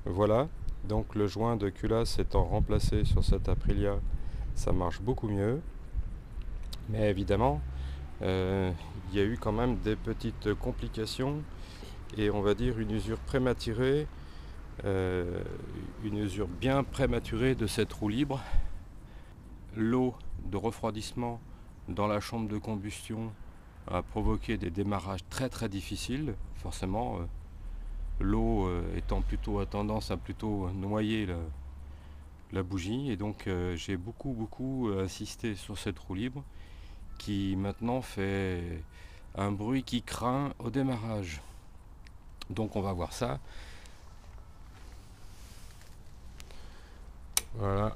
Voilà, donc le joint de culasse étant remplacé sur cette Aprilia, ça marche beaucoup mieux. Mais évidemment, il y a eu quand même des petites complications et on va dire une usure prématurée, une usure bien prématurée de cette roue libre. L'eau de refroidissement dans la chambre de combustion a provoqué des démarrages très difficiles. Forcément, l'eau étant plutôt à tendance à plutôt noyer la bougie, et donc j'ai beaucoup insisté sur cette roue libre qui maintenant fait un bruit qui craint au démarrage. Donc on va voir ça. Voilà.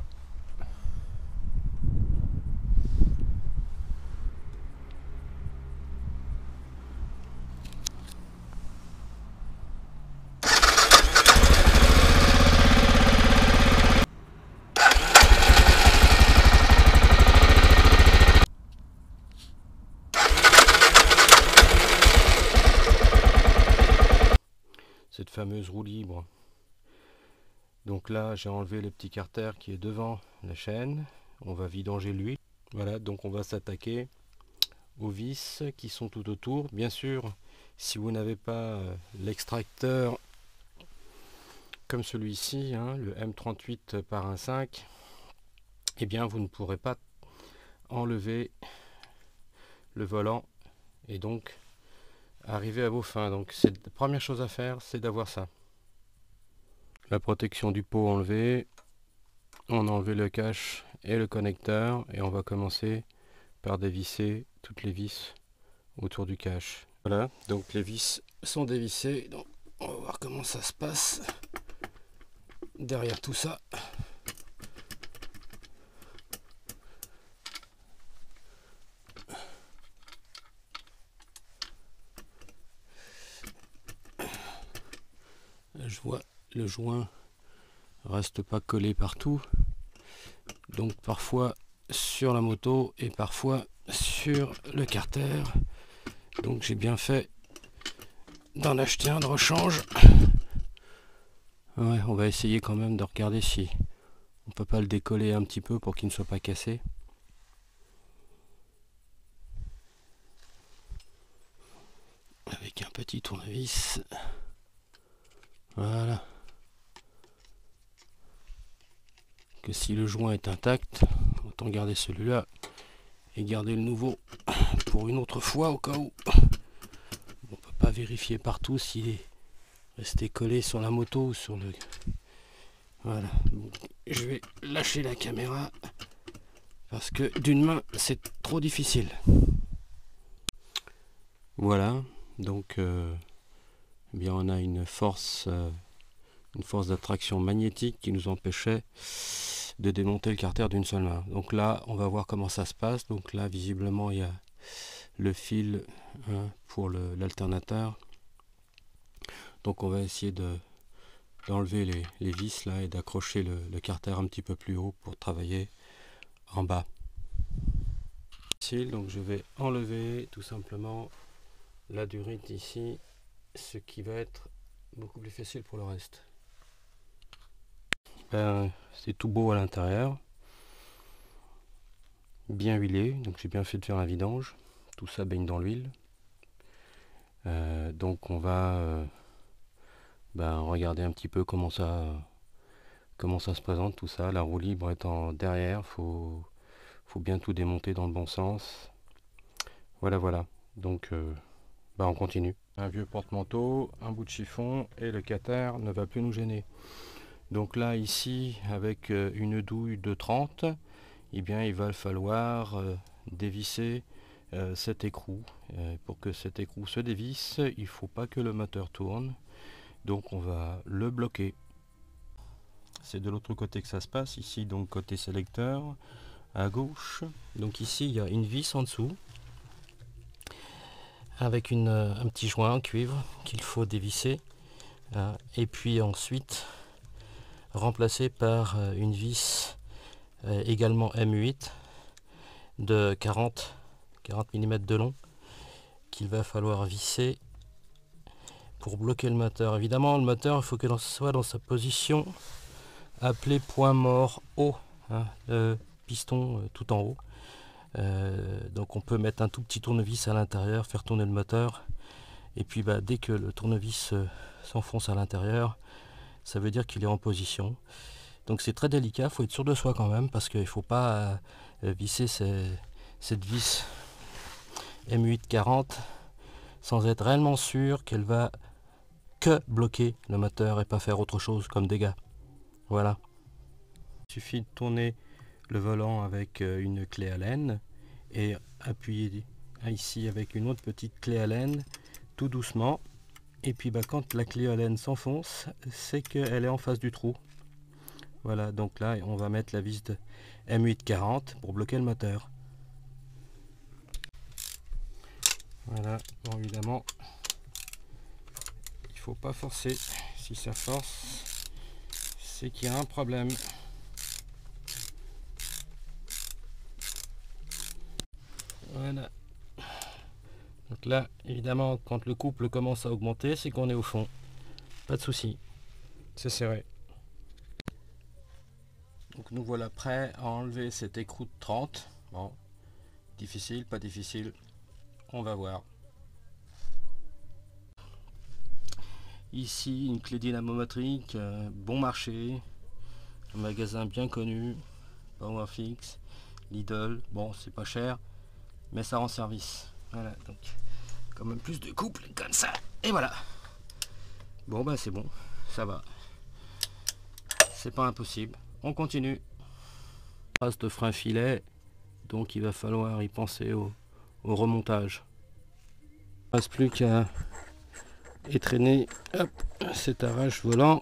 Cette fameuse roue libre. Donc là, j'ai enlevé le petit carter qui est devant la chaîne. On va vidanger l'huile. Voilà, donc on va s'attaquer aux vis qui sont tout autour. Bien sûr, si vous n'avez pas l'extracteur comme celui-ci, hein, le M38 par 1.5, eh bien vous ne pourrez pas enlever le volant et donc arriver à vos fins. Donc c'est la première chose à faire, c'est d'avoir ça. La protection du pot enlevée, on a enlevé le cache et le connecteur et on va commencer par dévisser toutes les vis autour du cache. Voilà, donc les vis sont dévissées, donc on va voir comment ça se passe derrière tout ça. Là, je vois le joint reste pas collé partout, donc parfois sur la moto et parfois sur le carter, donc j'ai bien fait d'en acheter un de rechange. Ouais, on va essayer quand même de regarder si on peut pas le décoller un petit peu pour qu'il ne soit pas cassé. Avec un petit tournevis. Voilà. Que si le joint est intact, autant garder celui-là et garder le nouveau pour une autre fois au cas où. On peut pas vérifier partout s'il est resté collé sur la moto ou sur le... Voilà. Donc, je vais lâcher la caméra parce que d'une main c'est trop difficile. Voilà. Donc eh bien on a une force d'attraction magnétique qui nous empêchait de démonter le carter d'une seule main. Donc là on va voir comment ça se passe. Donc là visiblement il y a le fil pour l'alternateur. Donc on va essayer d'enlever les vis là et d'accrocher le carter un petit peu plus haut pour travailler en bas. Donc je vais enlever tout simplement la durite ici, ce qui va être beaucoup plus facile pour le reste. C'est tout beau à l'intérieur, bien huilé, donc j'ai bien fait de faire un vidange. Tout ça baigne dans l'huile. Donc on va regarder un petit peu comment ça se présente tout ça. La roue libre étant derrière, faut bien tout démonter dans le bon sens. Voilà. Donc on continue. Un vieux porte-manteau, un bout de chiffon et le cater ne va plus nous gêner. Donc là ici avec une douille de 30, eh bien il va falloir dévisser cet écrou. Pour que cet écrou se dévisse, il ne faut pas que le moteur tourne. Donc on va le bloquer. C'est de l'autre côté que ça se passe, ici donc côté sélecteur, à gauche. Donc ici il y a une vis en dessous, avec un petit joint en cuivre qu'il faut dévisser. Et puis ensuite remplacé par une vis également M8 de 40 mm de long qu'il va falloir visser pour bloquer le moteur. Évidemment, le moteur, il faut qu'il soit dans sa position appelée point mort haut, hein, le piston tout en haut. Donc on peut mettre un tout petit tournevis à l'intérieur, faire tourner le moteur, et puis dès que le tournevis s'enfonce à l'intérieur, ça veut dire qu'il est en position. Donc c'est très délicat, il faut être sûr de soi quand même, parce qu'il ne faut pas visser cette vis M840 sans être réellement sûr qu'elle va que bloquer le moteur et pas faire autre chose comme dégâts. Voilà. Il suffit de tourner le volant avec une clé Allen et appuyer ici avec une autre petite clé Allen tout doucement, et puis quand la clé Allen s'enfonce, c'est qu'elle est en face du trou. Voilà, donc là on va mettre la vis de M840 pour bloquer le moteur. Voilà, bon évidemment il faut pas forcer, si ça force c'est qu'il y a un problème. Voilà. Donc là, évidemment, quand le couple commence à augmenter, c'est qu'on est au fond. Pas de souci. C'est serré. Donc nous voilà prêts à enlever cette écrou de 30. Bon, difficile, pas difficile. On va voir. Ici, une clé dynamométrique, bon marché. Un magasin bien connu. Powerfix, Lidl. Bon, c'est pas cher, mais ça rend service. Voilà, donc quand même plus de couple comme ça. Et voilà. Bon c'est bon, ça va. C'est pas impossible. On continue. Trace de frein filet, donc il va falloir y penser au remontage. Il ne reste plus qu'à étraîner cet arrache volant.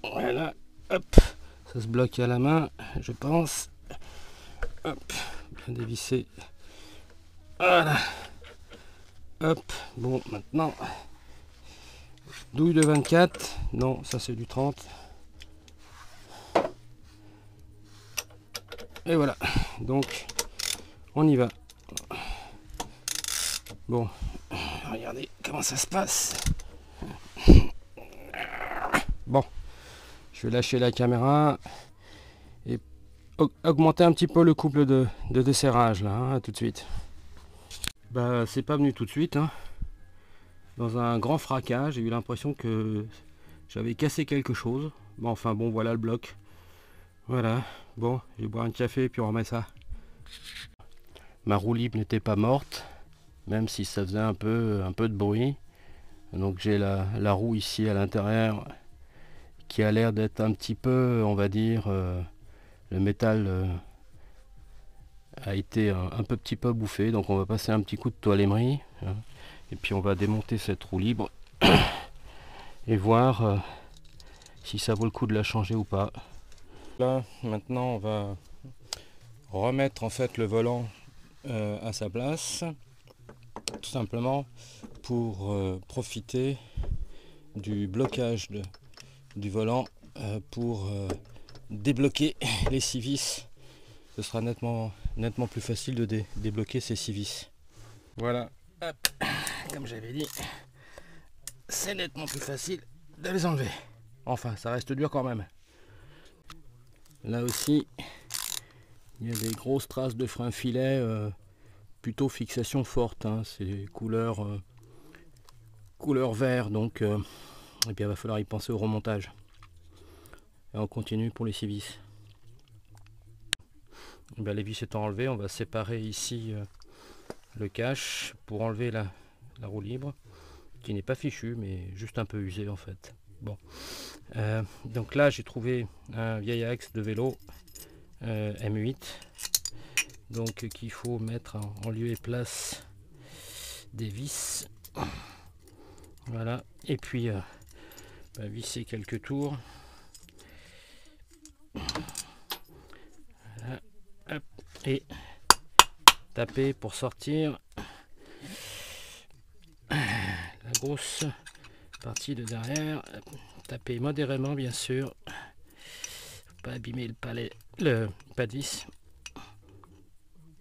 Voilà, hop, ça se bloque à la main, je pense. Hop, bien dévisser. Voilà. Hop, bon, maintenant, douille de 24, non, ça c'est du 30. Et voilà, donc, on y va. Bon, regardez comment ça se passe. Bon, je vais lâcher la caméra et augmenter un petit peu le couple de desserrage là, hein, tout de suite. C'est pas venu tout de suite, hein. Dans un grand fracas, j'ai eu l'impression que j'avais cassé quelque chose. Bon, enfin bon, voilà le bloc. Voilà, bon, je vais boire un café et puis on remet ça. Ma roue libre n'était pas morte, même si ça faisait un peu de bruit. Donc j'ai la roue ici à l'intérieur qui a l'air d'être un petit peu, on va dire, le métal a été un petit peu bouffé, donc on va passer un petit coup de toilemmerie, hein, et puis on va démonter cette roue libre et voir si ça vaut le coup de la changer ou pas. Là maintenant on va remettre en fait le volant à sa place, tout simplement pour profiter du blocage du volant pour débloquer les 6 vis. Ce sera nettement plus facile de débloquer ces 6 vis. Voilà, hop, comme j'avais dit, c'est nettement plus facile de les enlever. Enfin, ça reste dur quand même. Là aussi, il y a des grosses traces de frein filet, plutôt fixation forte, hein. C'est couleur vert, donc et puis il va falloir y penser au remontage. Et on continue pour les 6 vis. Les vis étant enlevées, on va séparer ici le cache pour enlever la roue libre, qui n'est pas fichue mais juste un peu usée en fait. Bon, donc là j'ai trouvé un vieil axe de vélo M8, donc qu'il faut mettre en lieu et place des vis. Voilà, et puis visser quelques tours. Voilà. Hop, et taper pour sortir la grosse partie de derrière. Taper modérément bien sûr, faut pas abîmer le pas de vis.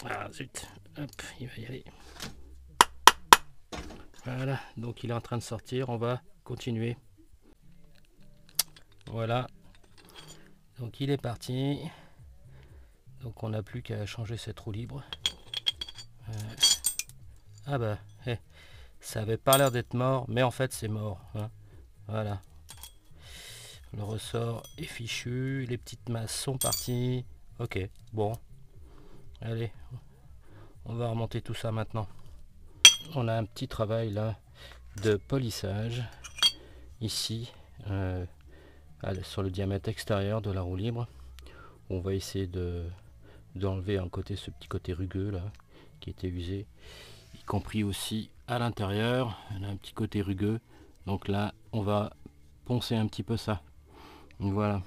Ah zut, hop, il va y aller. Voilà, donc il est en train de sortir, on va continuer. Voilà, donc il est parti. Donc on n'a plus qu'à changer cette roue libre. Ah bah, ça avait pas l'air d'être mort, mais en fait c'est mort, hein. Voilà. Le ressort est fichu, les petites masses sont parties. Ok, bon. Allez, on va remonter tout ça maintenant. On a un petit travail là de polissage ici sur le diamètre extérieur de la roue libre. On va essayer d'enlever ce petit côté rugueux là qui était usé, y compris aussi à l'intérieur. Elle a un petit côté rugueux, donc là on va poncer un petit peu ça. Voilà.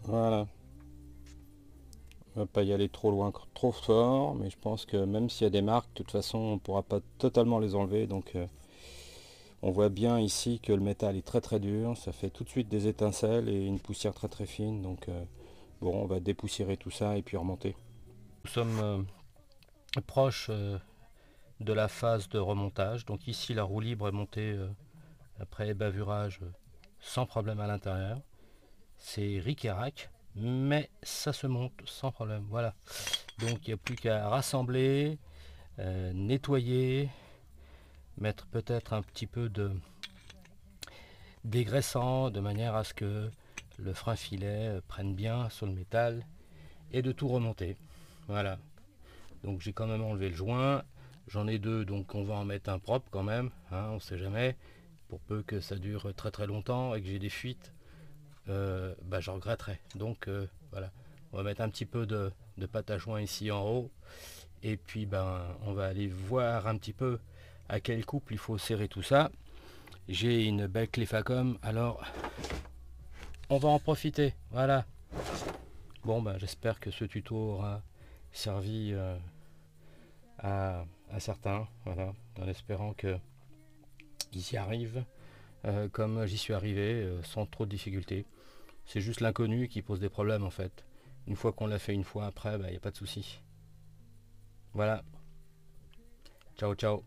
Voilà. On va pas y aller trop loin, trop fort, mais je pense que même s'il y a des marques, de toute façon, on pourra pas totalement les enlever. Donc, on voit bien ici que le métal est très dur. Ça fait tout de suite des étincelles et une poussière très fine. Donc, bon, on va dépoussiérer tout ça et puis remonter. Nous sommes proches de la phase de remontage. Donc ici, la roue libre est montée après bavurage sans problème à l'intérieur. C'est ric et rac, mais ça se monte sans problème. Voilà. Donc il n'y a plus qu'à rassembler, nettoyer, mettre peut-être un petit peu de dégraissant de manière à ce que le frein filet prenne bien sur le métal et de tout remonter. Voilà. Donc j'ai quand même enlevé le joint. J'en ai deux, donc on va en mettre un propre quand même, hein, on sait jamais. Pour peu que ça dure très longtemps et que j'ai des fuites, je regretterai. Donc voilà, on va mettre un petit peu de pâte à joint ici en haut. Et puis on va aller voir un petit peu à quelle couple il faut serrer tout ça. J'ai une belle clé Facom, alors on va en profiter. Voilà. Bon, j'espère que ce tuto aura servi à certains, voilà, en espérant qu'ils y arrivent comme j'y suis arrivé sans trop de difficultés. C'est juste l'inconnu qui pose des problèmes en fait. Une fois qu'on l'a fait une fois, après il n'y a pas de souci. Voilà. Ciao ciao.